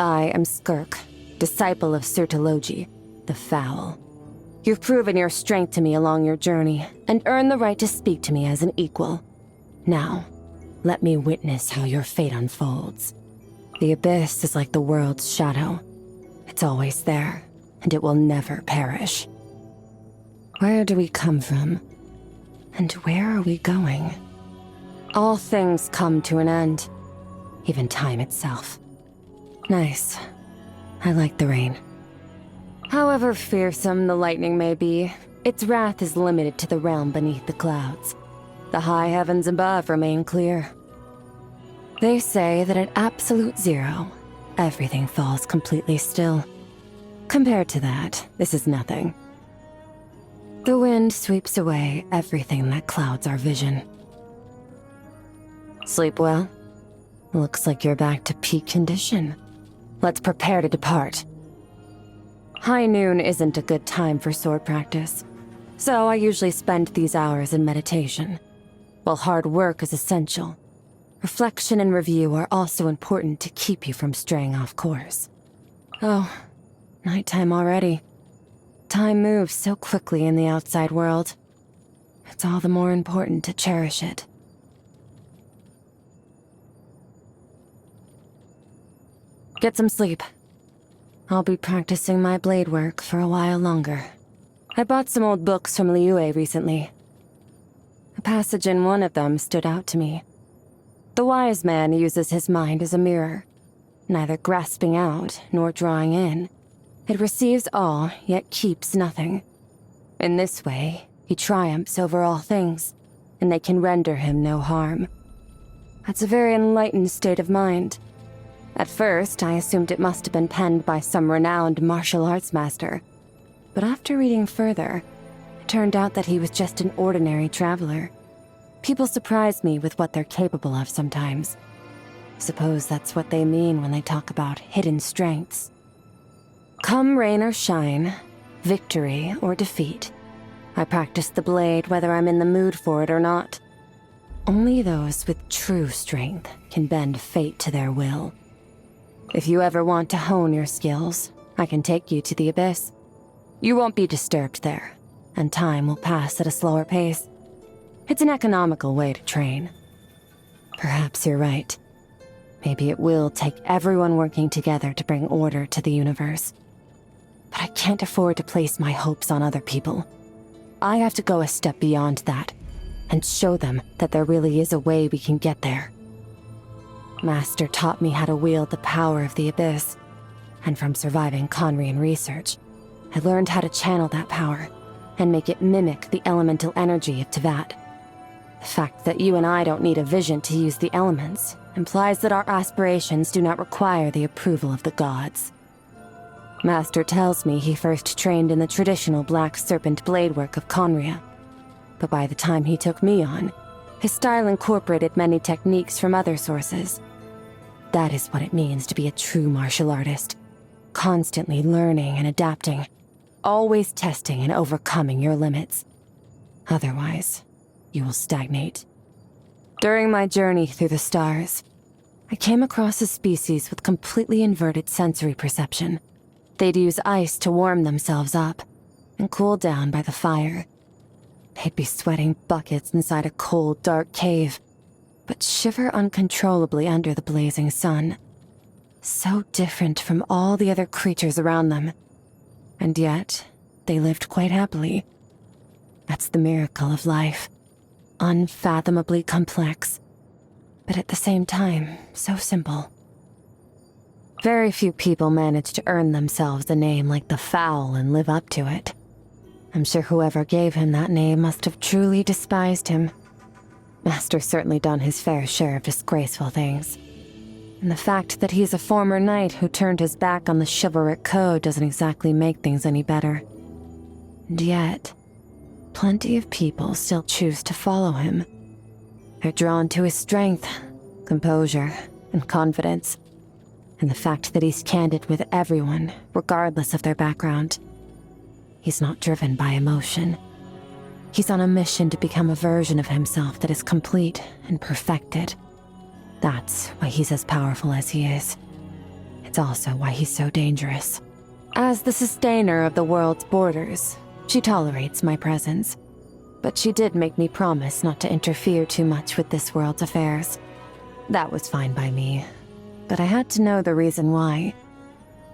I am Skirk, disciple of Sirtologi, the Foul. You've proven your strength to me along your journey, and earned the right to speak to me as an equal. Now, let me witness how your fate unfolds. The Abyss is like the world's shadow. It's always there, and it will never perish. Where do we come from? And where are we going? All things come to an end, even time itself. Nice. I like the rain. However fearsome the lightning may be, its wrath is limited to the realm beneath the clouds. The high heavens above remain clear. They say that at absolute zero, everything falls completely still. Compared to that, this is nothing. The wind sweeps away everything that clouds our vision. Sleep well? Looks like you're back to peak condition. Let's prepare to depart. High noon isn't a good time for sword practice, so I usually spend these hours in meditation. While hard work is essential, reflection and review are also important to keep you from straying off course. Oh, nighttime already. Time moves so quickly in the outside world. It's all the more important to cherish it. Get some sleep. I'll be practicing my blade work for a while longer. I bought some old books from Liyue recently. A passage in one of them stood out to me. The wise man uses his mind as a mirror, neither grasping out nor drawing in. It receives all, yet keeps nothing. In this way, he triumphs over all things, and they can render him no harm. That's a very enlightened state of mind. At first, I assumed it must have been penned by some renowned martial arts master. But after reading further, it turned out that he was just an ordinary traveler. People surprise me with what they're capable of sometimes. Suppose that's what they mean when they talk about hidden strengths. Come rain or shine, victory or defeat, I practice the blade whether I'm in the mood for it or not. Only those with true strength can bend fate to their will. If you ever want to hone your skills, I can take you to the Abyss. You won't be disturbed there, and time will pass at a slower pace. It's an economical way to train. Perhaps you're right. Maybe it will take everyone working together to bring order to the universe. But I can't afford to place my hopes on other people. I have to go a step beyond that, and show them that there really is a way we can get there. Master taught me how to wield the power of the Abyss, and from surviving Conrian research, I learned how to channel that power and make it mimic the elemental energy of Tevat. The fact that you and I don't need a vision to use the elements implies that our aspirations do not require the approval of the gods. Master tells me he first trained in the traditional black serpent blade work of Conria, but by the time he took me on, his style incorporated many techniques from other sources. That is what it means to be a true martial artist. Constantly learning and adapting, always testing and overcoming your limits. Otherwise, you will stagnate. During my journey through the stars, I came across a species with completely inverted sensory perception. They'd use ice to warm themselves up and cool down by the fire. They'd be sweating buckets inside a cold, dark cave, but shiver uncontrollably under the blazing sun. So different from all the other creatures around them. And yet, they lived quite happily. That's the miracle of life. Unfathomably complex, but at the same time, so simple. Very few people manage to earn themselves a name like the Foul and live up to it. I'm sure whoever gave him that name must have truly despised him. Master's certainly done his fair share of disgraceful things. And the fact that he's a former knight who turned his back on the chivalric code doesn't exactly make things any better. And yet, plenty of people still choose to follow him. They're drawn to his strength, composure, and confidence. And the fact that he's candid with everyone, regardless of their background. He's not driven by emotion. He's on a mission to become a version of himself that is complete and perfected. That's why he's as powerful as he is. It's also why he's so dangerous. As the sustainer of the world's borders, she tolerates my presence. But she did make me promise not to interfere too much with this world's affairs. That was fine by me, but I had to know the reason why.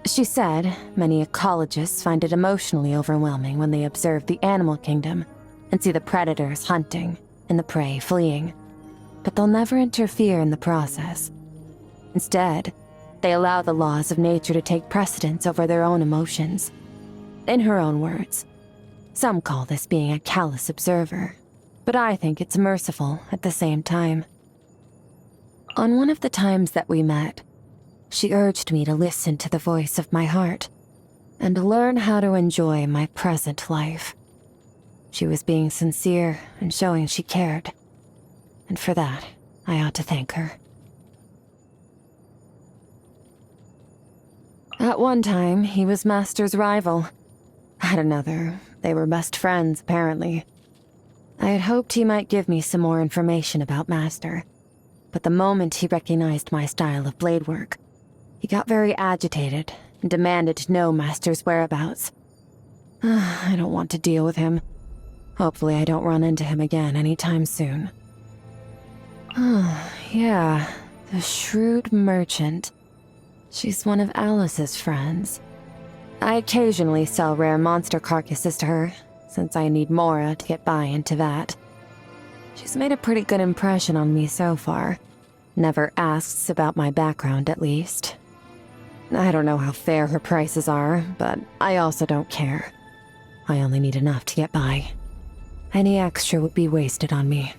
She said many ecologists find it emotionally overwhelming when they observe the animal kingdom and see the predators hunting and the prey fleeing. But they'll never interfere in the process. Instead, they allow the laws of nature to take precedence over their own emotions. In her own words, some call this being a callous observer, but I think it's merciful at the same time. On one of the times that we met, she urged me to listen to the voice of my heart and learn how to enjoy my present life. She was being sincere and showing she cared, and for that, I ought to thank her. At one time, he was Master's rival. At another, they were best friends, apparently. I had hoped he might give me some more information about Master, but the moment he recognized my style of blade work, he got very agitated and demanded to know Master's whereabouts. I don't want to deal with him. Hopefully I don't run into him again anytime soon. Yeah, the shrewd merchant. She's one of Alice's friends. I occasionally sell rare monster carcasses to her, since I need Mora to get by into that. She's made a pretty good impression on me so far. Never asks about my background, at least. I don't know how fair her prices are, but I also don't care. I only need enough to get by. Any extra would be wasted on me.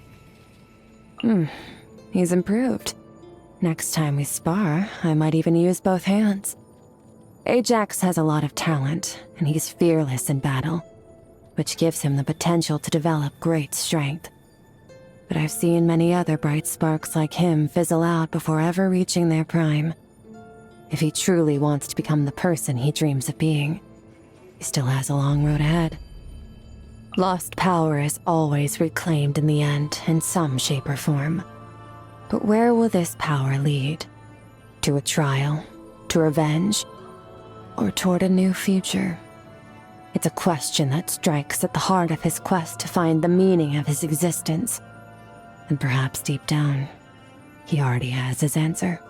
He's improved. Next time we spar, I might even use both hands. Ajax has a lot of talent, and he's fearless in battle, which gives him the potential to develop great strength. But I've seen many other bright sparks like him fizzle out before ever reaching their prime. If he truly wants to become the person he dreams of being, he still has a long road ahead. Lost power is always reclaimed in the end, in some shape or form. But where will this power lead? To a trial? To revenge? Or toward a new future? It's a question that strikes at the heart of his quest to find the meaning of his existence. And perhaps deep down, he already has his answer.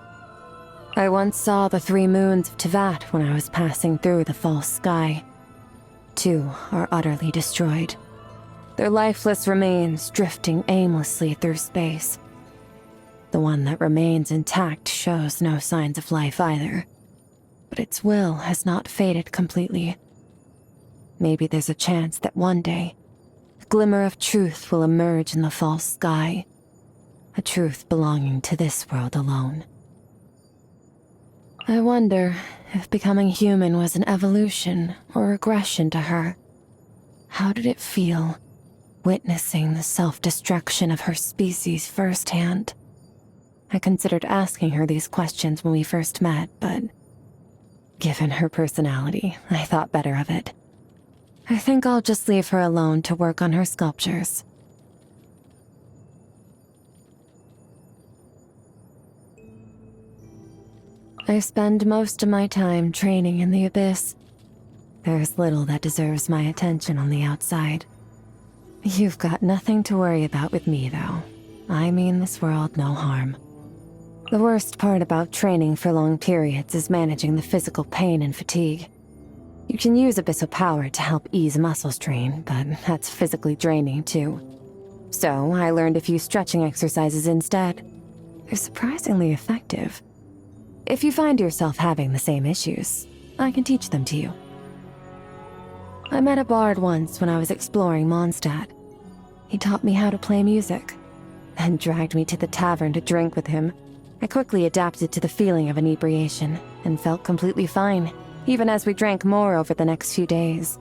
I once saw the 3 moons of Tevat when I was passing through the false sky. 2 are utterly destroyed, their lifeless remains drifting aimlessly through space. The one that remains intact shows no signs of life either, but its will has not faded completely. Maybe there's a chance that one day, a glimmer of truth will emerge in the false sky, a truth belonging to this world alone. I wonder if becoming human was an evolution or regression to her. How did it feel, witnessing the self-destruction of her species firsthand? I considered asking her these questions when we first met, but given her personality, I thought better of it. I think I'll just leave her alone to work on her sculptures. I spend most of my time training in the Abyss. There's little that deserves my attention on the outside. You've got nothing to worry about with me, though. I mean this world no harm. The worst part about training for long periods is managing the physical pain and fatigue. You can use abyssal power to help ease muscle strain, but that's physically draining too. So I learned a few stretching exercises instead. They're surprisingly effective. If you find yourself having the same issues, I can teach them to you. I met a bard once when I was exploring Mondstadt. He taught me how to play music, and dragged me to the tavern to drink with him. I quickly adapted to the feeling of inebriation, and felt completely fine, even as we drank more over the next few days.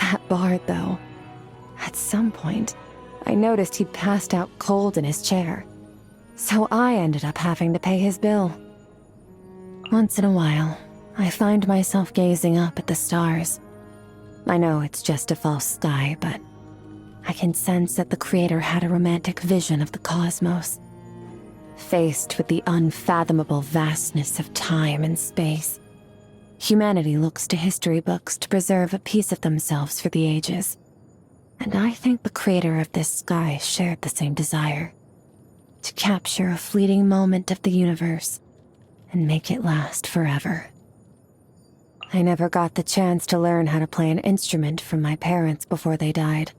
That bard, though. At some point, I noticed he'd passed out cold in his chair, so I ended up having to pay his bill. Once in a while, I find myself gazing up at the stars. I know it's just a false sky, but I can sense that the Creator had a romantic vision of the cosmos. Faced with the unfathomable vastness of time and space, humanity looks to history books to preserve a piece of themselves for the ages. And I think the creator of this sky shared the same desire. To capture a fleeting moment of the universe and make it last forever. I never got the chance to learn how to play an instrument from my parents before they died.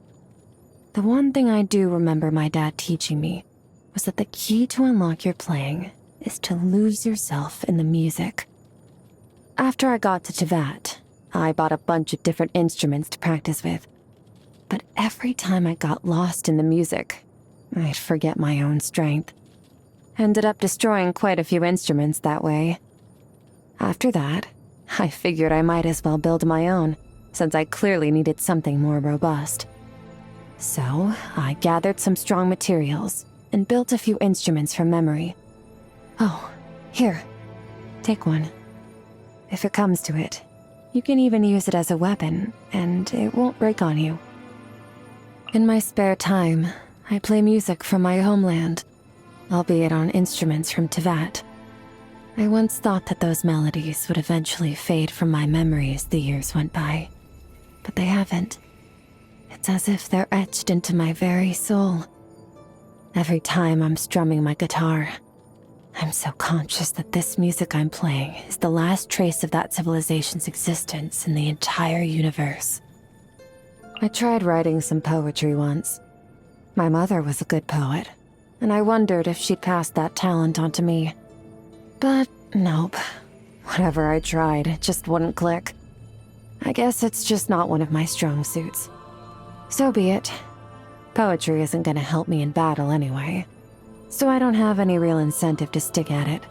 The one thing I do remember my dad teaching me was that the key to unlock your playing is to lose yourself in the music. After I got to Teyvat, I bought a bunch of different instruments to practice with. But every time I got lost in the music, I'd forget my own strength. Ended up destroying quite a few instruments that way. After that, I figured I might as well build my own, since I clearly needed something more robust. So, I gathered some strong materials and built a few instruments from memory. Oh, here. Take one. If it comes to it, you can even use it as a weapon, and it won't break on you. In my spare time, I play music from my homeland, albeit on instruments from Teyvat. I once thought that those melodies would eventually fade from my memory as the years went by, but they haven't. It's as if they're etched into my very soul. Every time I'm strumming my guitar, I'm so conscious that this music I'm playing is the last trace of that civilization's existence in the entire universe. I tried writing some poetry once. My mother was a good poet, and I wondered if she'd pass that talent on to me. But nope. Whatever I tried, it just wouldn't click. I guess it's just not one of my strong suits. So be it. Poetry isn't gonna help me in battle anyway, so I don't have any real incentive to stick at it.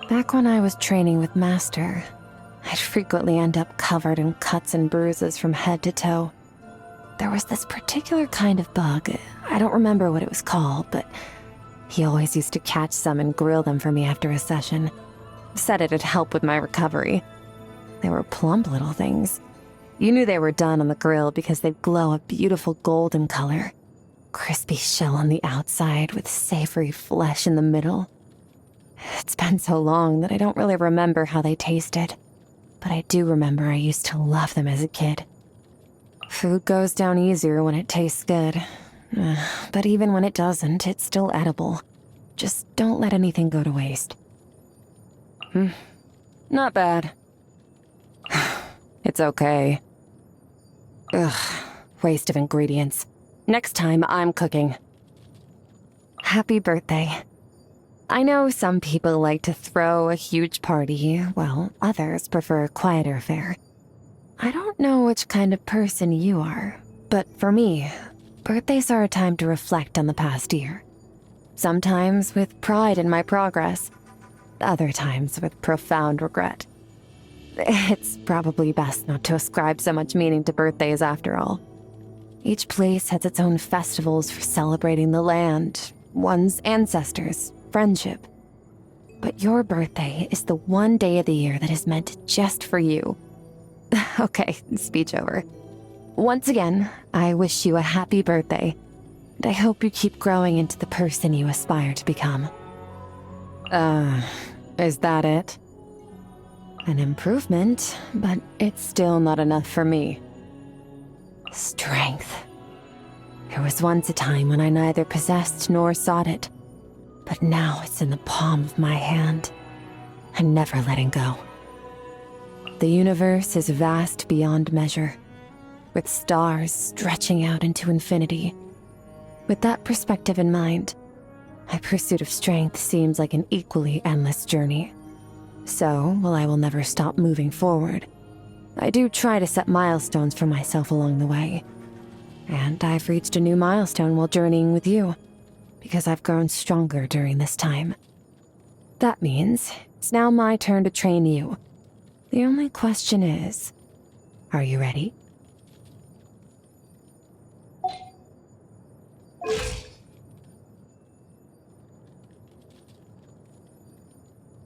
Back when I was training with Master, I'd frequently end up covered in cuts and bruises from head to toe. There was this particular kind of bug, I don't remember what it was called, but he always used to catch some and grill them for me after a session. Said it'd help with my recovery. They were plump little things. You knew they were done on the grill because they'd glow a beautiful golden color. Crispy shell on the outside with savory flesh in the middle. It's been so long that I don't really remember how they tasted. But I do remember I used to love them as a kid. Food goes down easier when it tastes good. But even when it doesn't, it's still edible. Just don't let anything go to waste. Not bad. It's okay. Ugh, waste of ingredients. Next time, I'm cooking. Happy birthday. I know some people like to throw a huge party, while others prefer a quieter affair. I don't know which kind of person you are, but for me, birthdays are a time to reflect on the past year. Sometimes with pride in my progress, other times with profound regret. It's probably best not to ascribe so much meaning to birthdays after all. Each place has its own festivals for celebrating the land, one's ancestors, friendship. But your birthday is the one day of the year that is meant just for you. Okay, speech over. Once again, I wish you a happy birthday, and I hope you keep growing into the person you aspire to become. Is that it? An improvement, but it's still not enough for me. Strength. There was once a time when I neither possessed nor sought it, but now it's in the palm of my hand. I'm never letting go. The universe is vast beyond measure, with stars stretching out into infinity. With that perspective in mind, my pursuit of strength seems like an equally endless journey. So, while I will never stop moving forward, I do try to set milestones for myself along the way. And I've reached a new milestone while journeying with you, because I've grown stronger during this time. That means it's now my turn to train you. The only question is, are you ready?